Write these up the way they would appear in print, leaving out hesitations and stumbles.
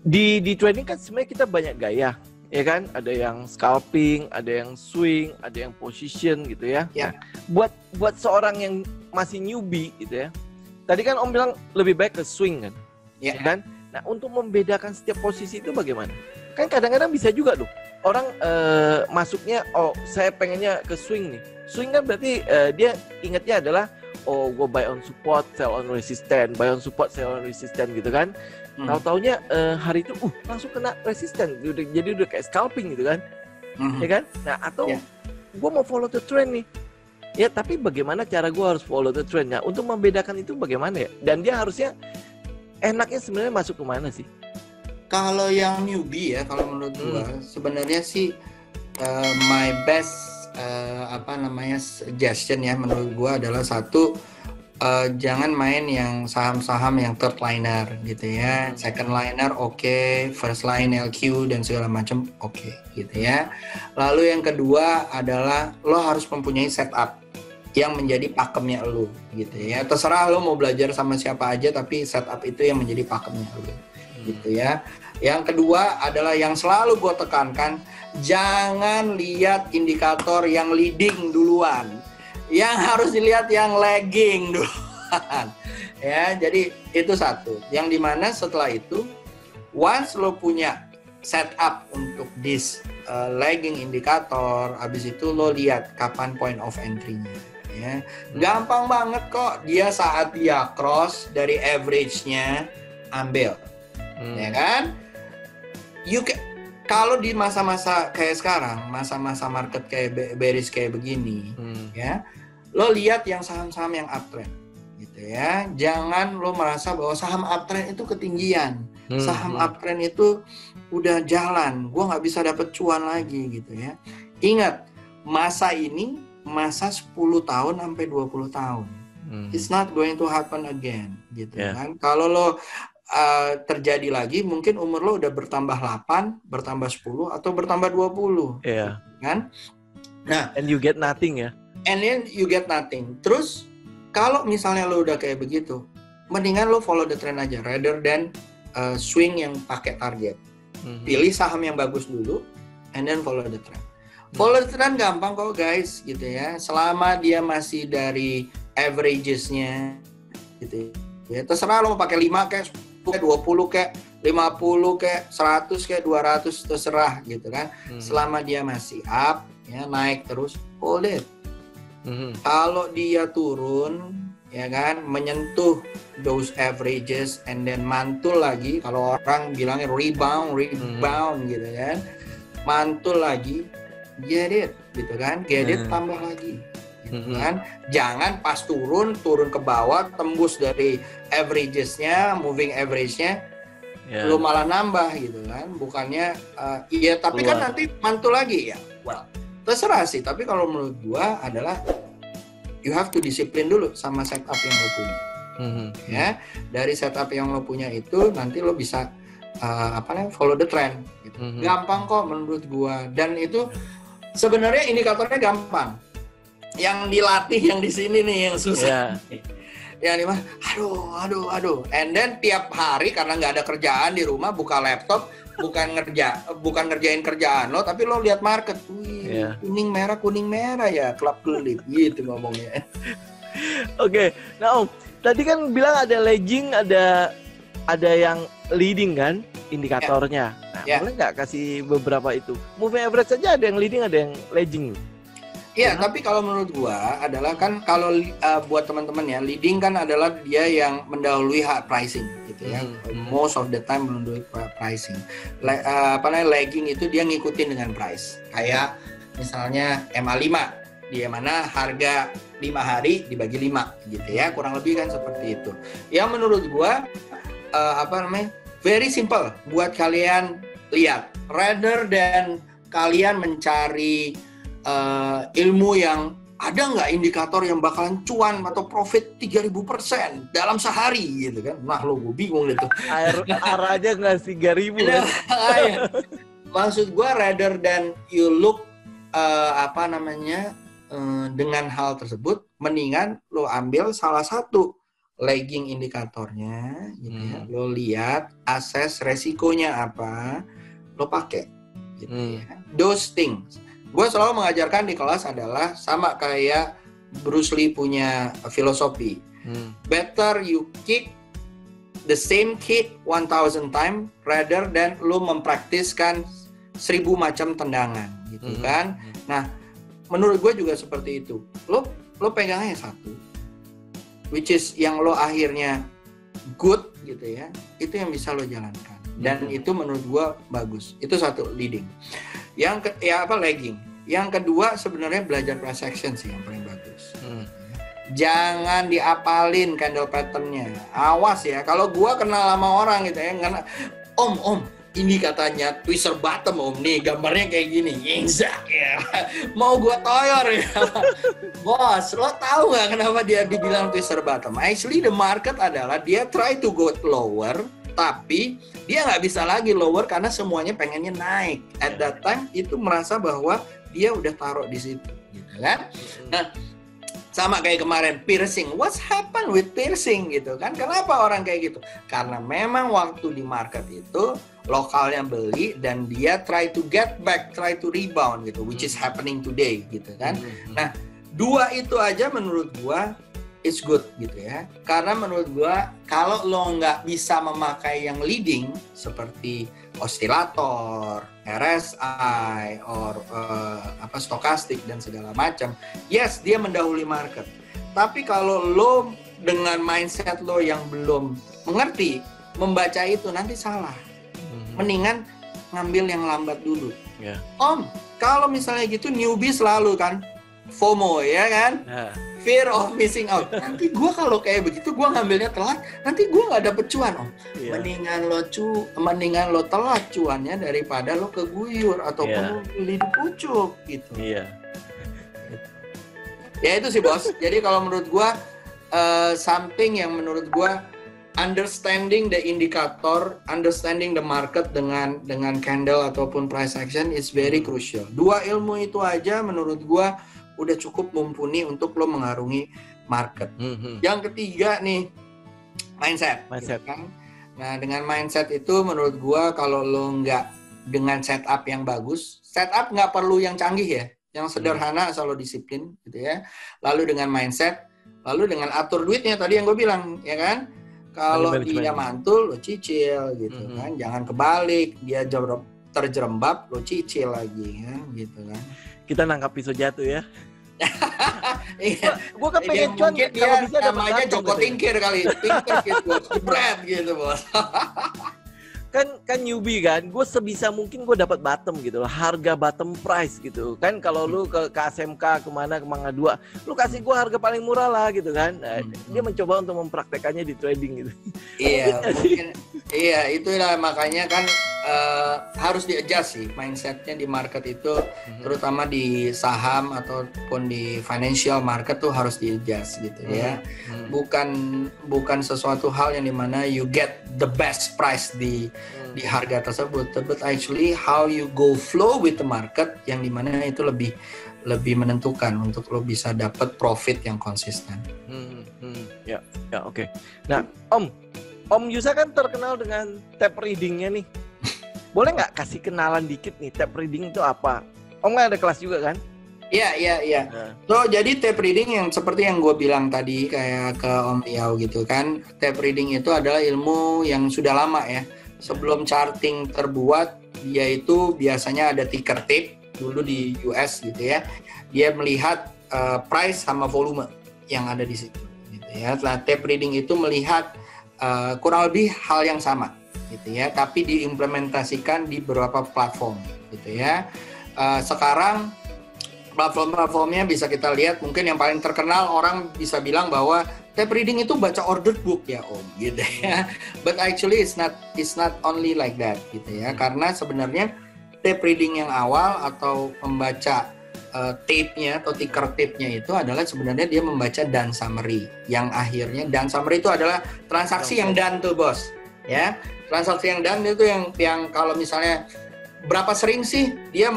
di trading kan sebenarnya kita banyak gaya, ya kan? Ada yang scalping, ada yang swing, ada yang position gitu ya. Ya. Buat seorang yang masih newbie gitu ya. Tadi kan Om bilang lebih baik ke swing kan, Ya. ya kan? Nah, untuk membedakan setiap posisi itu bagaimana? Kan kadang-kadang bisa juga tuh orang masuknya, oh saya pengennya ke swing nih. Swing kan berarti dia ingatnya adalah oh gue buy on support, sell on resistance, buy on support, sell on resistance gitu kan. Tahu-taunya hari itu langsung kena resisten, jadi udah kayak scalping gitu kan, ya kan? Nah atau gue mau follow the trend nih, ya tapi bagaimana cara gue harus follow the trend? Nah untuk membedakan itu bagaimana ya? Dan dia harusnya enaknya sebenarnya masuk ke mana sih? Kalau yang newbie ya, kalau menurut gue sebenarnya sih my best suggestion ya menurut gue adalah satu, jangan main yang saham-saham yang third liner gitu ya, second liner oke, first line LQ dan segala macam oke gitu ya. Lalu yang kedua adalah lo harus mempunyai setup yang menjadi pakemnya lo gitu ya. Terserah lo mau belajar sama siapa aja, tapi setup itu yang menjadi pakemnya lo gitu ya. Yang kedua adalah yang selalu gue tekankan, jangan lihat indikator yang leading duluan. Yang harus dilihat yang lagging duluan. Ya, jadi itu satu. Yang dimana setelah itu, once lo punya setup untuk this lagging indikator, habis itu lo lihat kapan point of entry-nya. Ya. Gampang banget kok, dia saat dia cross dari average-nya ambil. Ya kan? Kalau di masa-masa kayak sekarang, masa-masa market kayak bearish kayak begini, ya, lo lihat yang saham-saham yang uptrend, gitu ya. Jangan lo merasa bahwa saham uptrend itu ketinggian, saham uptrend itu udah jalan, gue nggak bisa dapet cuan lagi, gitu ya. Ingat, masa ini masa 10 tahun sampai 20 tahun. It's not going to happen again, gitu kan. Kalau lo terjadi lagi, mungkin umur lo udah bertambah 8, bertambah 10, atau bertambah 20. Iya. Kan? Nah, and you get nothing ya. And then you get nothing. Terus, kalau misalnya lo udah kayak begitu, mendingan lo follow the trend aja, rather than swing yang pakai target. Pilih saham yang bagus dulu, and then follow the trend. Follow the trend gampang kok guys, gitu ya. Selama dia masih dari averages-nya, gitu ya. Terserah lo mau pakai 5 kayak 20 kayak 50 kayak 100 kayak 200, terserah gitu kan. Selama dia masih up ya, naik terus, hold it. Kalau dia turun ya kan, menyentuh those averages and then mantul lagi, kalau orang bilangnya rebound gitu kan, mantul lagi, get it gitu kan, get it tambah lagi gitu kan. Jangan pas turun ke bawah tembus dari averages-nya, moving average-nya, lo malah nambah gitu kan. Bukannya iya tapi kan nanti mantul lagi ya. Well, terserah sih, tapi kalau menurut gua adalah you have to disiplin dulu sama setup yang lo punya. Ya, dari setup yang lo punya itu nanti lo bisa follow the trend gitu. Gampang kok menurut gua, dan itu sebenarnya indikatornya gampang. Yang dilatih yang di sini nih yang susah. Yang di mana? Aduh. And then tiap hari karena nggak ada kerjaan di rumah, buka laptop, bukan ngerjain kerjaan lo, tapi lo lihat market. Wih, kuning merah ya, kelap kelip gitu ngomongnya. Oke. Nah Om, tadi kan bilang ada lagging, ada yang leading kan indikatornya. Nah, boleh nggak kasih beberapa itu? Moving average saja ada yang leading, ada yang lagging. Iya, tapi kalau menurut gua adalah kan kalau buat teman-teman ya, leading kan adalah dia yang mendahului pricing gitu ya. Most of the time mendahului pricing. Lagging itu dia ngikutin dengan price. Kayak misalnya MA5, di mana harga 5 hari dibagi 5 gitu ya. Kurang lebih kan seperti itu. Yang menurut gua very simple buat kalian lihat, rather than kalian mencari ilmu yang ada nggak indikator yang bakalan cuan atau profit 3000% dalam sehari gitu kan. Nah lo gue bingung gitu. Air aja nggak 3000 kan. Maksud gue rather than you look dengan hal tersebut, mendingan lo ambil salah satu lagging indikatornya, gitu ya. Lo lihat, assess resikonya apa, lo pakai, gitu ya. Those things. Gue selalu mengajarkan di kelas adalah sama kayak Bruce Lee punya filosofi. Better you kick the same kick 1000 times rather than lo mempraktiskan 1000 macam tendangan, gitu kan. Nah, menurut gue juga seperti itu. Lo pegangnya satu, which is yang lo akhirnya good, gitu ya. Itu yang bisa lo jalankan. Dan itu menurut gue bagus. Itu satu, leading. Lagging. Yang kedua sebenarnya belajar price action sih yang paling bagus. Jangan diapalin candle pattern-nya. Awas ya, kalau gue kenal sama orang gitu ya, karena Om, ini katanya twister bottom Om, nih gambarnya kayak gini, yingzak ya. Mau gue toyor ya. Bos, lo tahu nggak kenapa dia dibilang twister bottom? Actually the market adalah dia try to go lower, tapi dia nggak bisa lagi lower karena semuanya pengennya naik. At that time itu merasa bahwa dia udah taruh di situ, gitu kan? Nah, sama kayak kemarin piercing. What's happened with piercing gitu kan? Kenapa orang kayak gitu? Karena memang waktu di market itu lokalnya beli dan dia try to get back, try to rebound gitu, which is happening today gitu kan. Nah, dua itu aja menurut gua it's good gitu ya. Karena menurut gua kalau lo nggak bisa memakai yang leading seperti osilator, RSI, or stokastik dan segala macam, yes dia mendahului market. Tapi kalau lo dengan mindset lo yang belum mengerti membaca itu nanti salah. Mendingan ngambil yang lambat dulu. Yeah. Om, kalau misalnya gitu newbie selalu kan FOMO ya kan? Fear of missing out. Nanti gue kalau kayak begitu gue ngambilnya telat, nanti gue nggak dapet cuan Om. Yeah. Mendingan lo telat cuannya daripada lo keguyur ataupun lo beli di pucuk gitu. Iya. Ya itu sih bos. Jadi kalau menurut gue something yang menurut gue understanding the indikator, understanding the market dengan candle ataupun price action is very crucial. Dua ilmu itu aja menurut gua udah cukup mumpuni untuk lo mengarungi market. Yang ketiga nih, mindset. Gitu kan? Nah dengan mindset itu menurut gua kalau lo nggak dengan setup yang bagus, setup nggak perlu yang canggih ya, yang sederhana asal lo disiplin gitu ya. Lalu dengan mindset, lalu dengan atur duitnya tadi yang gue bilang ya kan. Kalau dia mantul, lo cicil gitu kan. Jangan kebalik, dia terjerembab, lo cicil lagi kan, gitu kan. Kita nangkap pisau jatuh ya. Iya. Gue kepengen cuan mungkin dia bisa namanya Joko Tingkir kali. Tingkir gitu, jebret gitu bos. kan newbie kan, gue sebisa mungkin gue dapat bottom gitu loh, harga bottom price gitu kan. Kalau lu ke ASMK kemana ke Mangga 2, lu kasih gue harga paling murah lah gitu kan. Dia mencoba untuk mempraktekannya di trading gitu. Iya mungkin, iya itulah makanya kan harus di-adjust sih mindsetnya di market itu, terutama di saham ataupun di financial market tuh harus di-adjust gitu ya. Bukan sesuatu hal yang dimana you get the best price di harga tersebut, but actually how you go flow with the market yang dimana itu lebih menentukan untuk lo bisa dapat profit yang konsisten. Ya oke. Nah Om Yusa kan terkenal dengan tap readingnya nih. Boleh nggak kasih kenalan dikit nih tap reading itu apa? Om kan ada kelas juga kan? Iya. So jadi tap reading yang seperti yang gue bilang tadi kayak ke Om Liao gitu kan. Tap reading itu adalah ilmu yang sudah lama ya. Sebelum charting terbuat, dia itu biasanya ada ticker tape dulu di US gitu ya. Dia melihat price sama volume yang ada di situ gitu ya. Nah, tape reading itu melihat kurang lebih hal yang sama gitu ya, tapi diimplementasikan di beberapa platform gitu ya. Sekarang platform-platformnya bisa kita lihat, mungkin yang paling terkenal orang bisa bilang bahwa tape reading itu baca order book ya Om gitu ya. But actually it's not only like that gitu ya. Karena sebenarnya tape reading yang awal atau membaca tape-nya atau ticker tape-nya itu adalah sebenarnya dia membaca done summary. Yang akhirnya done summary itu adalah transaksi yang done tuh bos ya. Transaksi yang done itu yang kalau misalnya berapa sering sih dia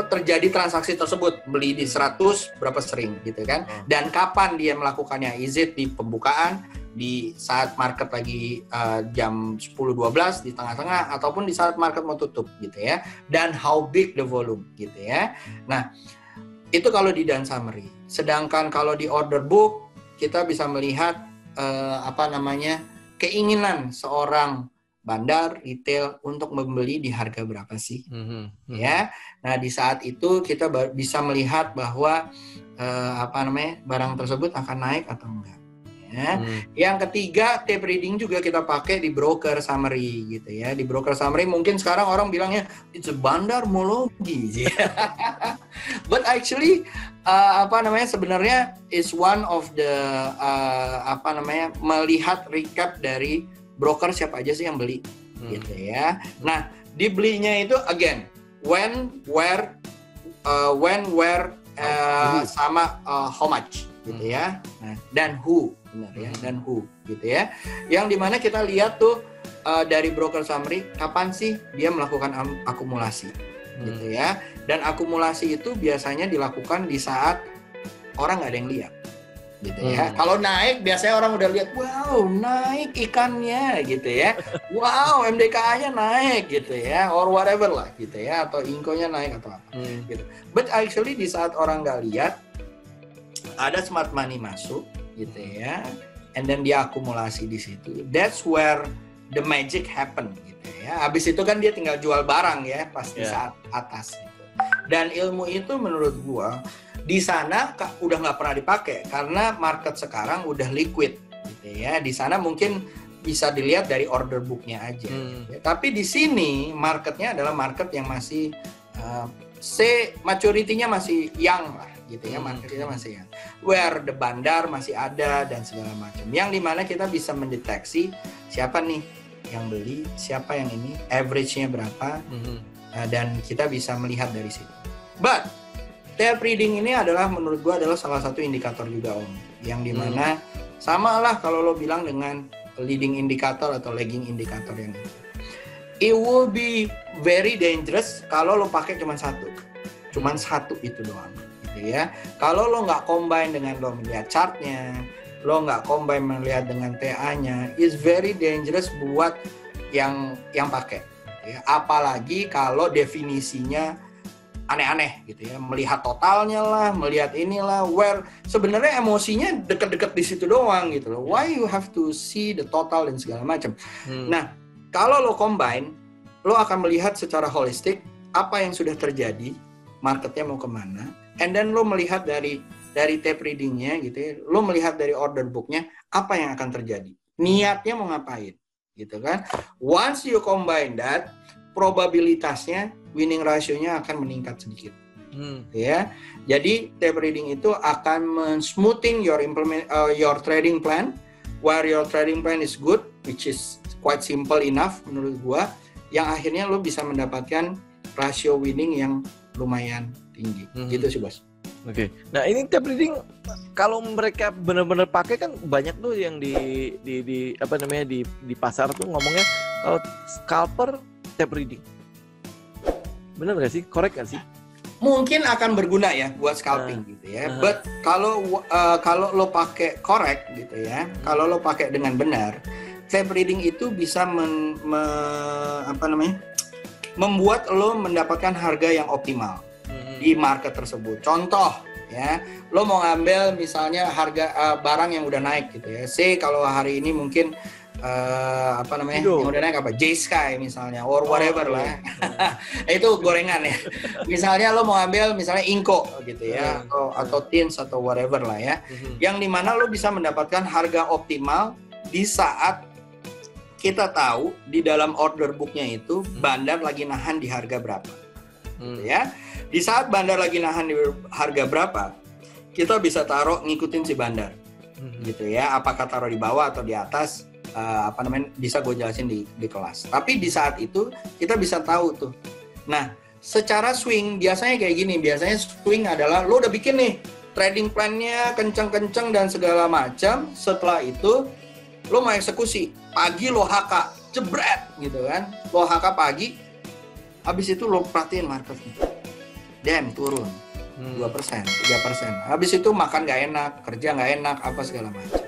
terjadi transaksi tersebut, beli di 100 berapa sering gitu kan, dan kapan dia melakukannya, is it di pembukaan, di saat market lagi jam 10-12 di tengah-tengah ataupun di saat market mau tutup gitu ya, dan how big the volume gitu ya. Nah, itu kalau di done summary. Sedangkan kalau di order book kita bisa melihat keinginan seorang bandar retail untuk membeli di harga berapa sih, ya. Nah, di saat itu kita bisa melihat bahwa barang tersebut akan naik atau enggak. Ya. Yang ketiga, tape reading juga kita pakai di broker summary gitu ya. Di broker summary mungkin sekarang orang bilangnya it's a bandarmology. But actually sebenarnya is one of the melihat recap dari broker siapa aja sih yang beli gitu ya. Nah, dibelinya itu again when, where, sama how much gitu ya. Nah, dan who, benar ya, dan who gitu ya. Yang dimana kita lihat tuh dari broker summary kapan sih dia melakukan akumulasi gitu ya. Dan akumulasi itu biasanya dilakukan di saat orang nggak ada yang lihat gitu ya. Kalau naik biasanya orang udah lihat, wow naik ikannya gitu ya, wow MDKA-nya naik gitu ya, or whatever lah gitu ya, atau inkonya naik atau apa gitu. But actually di saat orang nggak lihat ada smart money masuk gitu ya, and then dia akumulasi di situ. That's where the magic happen gitu ya. Habis itu kan dia tinggal jual barang ya pas di saat atas gitu. Dan ilmu itu menurut gua di sana udah nggak pernah dipakai karena market sekarang udah liquid gitu ya. Di sana mungkin bisa dilihat dari order booknya aja. Gitu ya. Tapi di sini marketnya adalah market yang masih maturity-nya masih young lah gitu ya, marketnya masih young. Where the bandar masih ada dan segala macam. Yang dimana kita bisa mendeteksi siapa nih yang beli, siapa yang ini, average-nya berapa, dan kita bisa melihat dari situ. But tape reading ini adalah menurut gua adalah salah satu indikator juga Om, yang dimana sama lah kalau lo bilang dengan leading indicator atau lagging indicator yang itu. It will be very dangerous kalau lo pakai cuma satu itu doang gitu ya. Kalau lo nggak combine dengan lo melihat chartnya, lo nggak combine melihat dengan TA-nya, is very dangerous buat yang pakai gitu ya. Apalagi kalau definisinya aneh-aneh gitu ya, melihat totalnya lah, melihat inilah, where sebenarnya emosinya deket-deket di situ doang gitu loh. Why you have to see the total dan segala macam. Nah, kalau lo combine, lo akan melihat secara holistik apa yang sudah terjadi, marketnya mau kemana, and then lo melihat dari tape readingnya gitu ya, lo melihat dari order booknya apa yang akan terjadi, niatnya mau ngapain gitu kan. Once you combine that, probabilitasnya winning ratio-nya akan meningkat sedikit. Ya. Jadi tape reading itu akan men-smoothing your trading plan, where your trading plan is good, which is quite simple enough menurut gua, yang akhirnya lo bisa mendapatkan rasio winning yang lumayan tinggi. Gitu sih, Bos. Oke. Nah, ini tape reading kalau mereka benar-benar pakai kan banyak tuh yang di pasar tuh ngomongnya kalau scalper tape reading. Benar nggak sih? Korek nggak sih? Mungkin akan berguna ya buat scalping gitu ya. But kalau lo pakai korek gitu ya, kalau lo pakai dengan benar, tape reading itu bisa membuat lo mendapatkan harga yang optimal di market tersebut. Contoh ya, lo mau ngambil misalnya harga barang yang udah naik gitu ya. Say kalau hari ini mungkin yang udah naik apa, J-Sky misalnya, or whatever lah. Itu gorengan ya. Misalnya lo mau ambil misalnya Inco gitu ya, atau Tins atau whatever lah ya. Yang dimana lo bisa mendapatkan harga optimal di saat kita tahu di dalam order booknya itu bandar lagi nahan di harga berapa, gitu ya. Di saat bandar lagi nahan di harga berapa, kita bisa taruh ngikutin si bandar, gitu ya. Apakah taruh di bawah atau di atas? Bisa gue jelasin di kelas. Tapi di saat itu kita bisa tahu tuh. Nah, secara swing biasanya kayak gini. Biasanya swing adalah lo udah bikin nih trading plan-nya kenceng-kenceng dan segala macam. Setelah itu lo mau eksekusi. Pagi lo HK, jebret gitu kan. Lo HK pagi. Habis itu lo perhatiin marketnya. Damn, turun 2%, 3%. Habis itu makan nggak enak, kerja nggak enak, apa segala macam.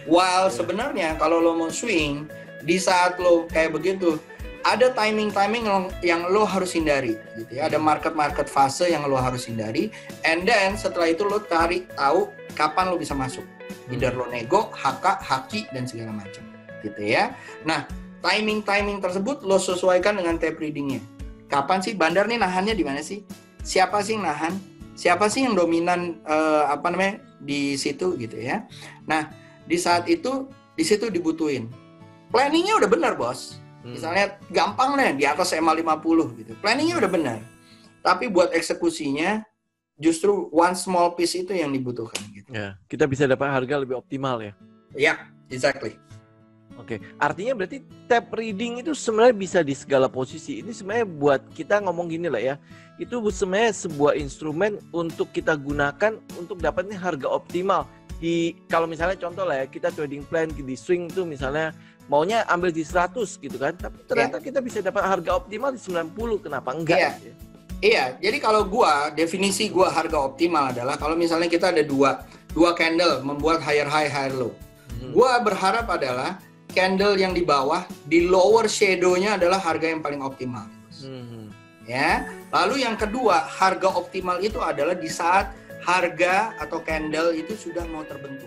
While sebenarnya kalau lo mau swing, di saat lo kayak begitu, ada timing-timing yang lo harus hindari gitu ya. Ada market fase yang lo harus hindari, and then setelah itu lo tahu kapan lo bisa masuk. Either lo nego, haki dan segala macam gitu ya. Nah, timing tersebut lo sesuaikan dengan tape readingnya. Kapan sih bandar nih nahannya di mana sih? Siapa sih yang nahan? Siapa sih yang dominan di situ gitu ya. Nah, di saat itu di situ dibutuhin. Planningnya udah benar, Bos. Misalnya gampang deh di atas EMA 50 gitu. Planningnya udah benar. Tapi buat eksekusinya justru one small piece itu yang dibutuhkan gitu. Ya, kita bisa dapat harga lebih optimal ya. Ya, exactly. Oke, artinya berarti tape reading itu sebenarnya bisa di segala posisi. Ini sebenarnya buat kita ngomong gini lah ya. Itu sebenarnya sebuah instrumen untuk kita gunakan untuk dapatnya harga optimal. Kalau misalnya contoh lah ya, kita trading plan di swing tuh misalnya maunya ambil di 100 gitu kan. Tapi ternyata kita bisa dapat harga optimal di 90, kenapa enggak? Iya. Gitu ya? Iya, jadi kalau definisi harga optimal adalah kalau misalnya kita ada dua candle membuat higher high, higher low. Gua berharap adalah candle yang di bawah, di lower shadow-nya adalah harga yang paling optimal. Ya. Lalu yang kedua, harga optimal itu adalah di saat harga atau candle itu sudah mau terbentuk.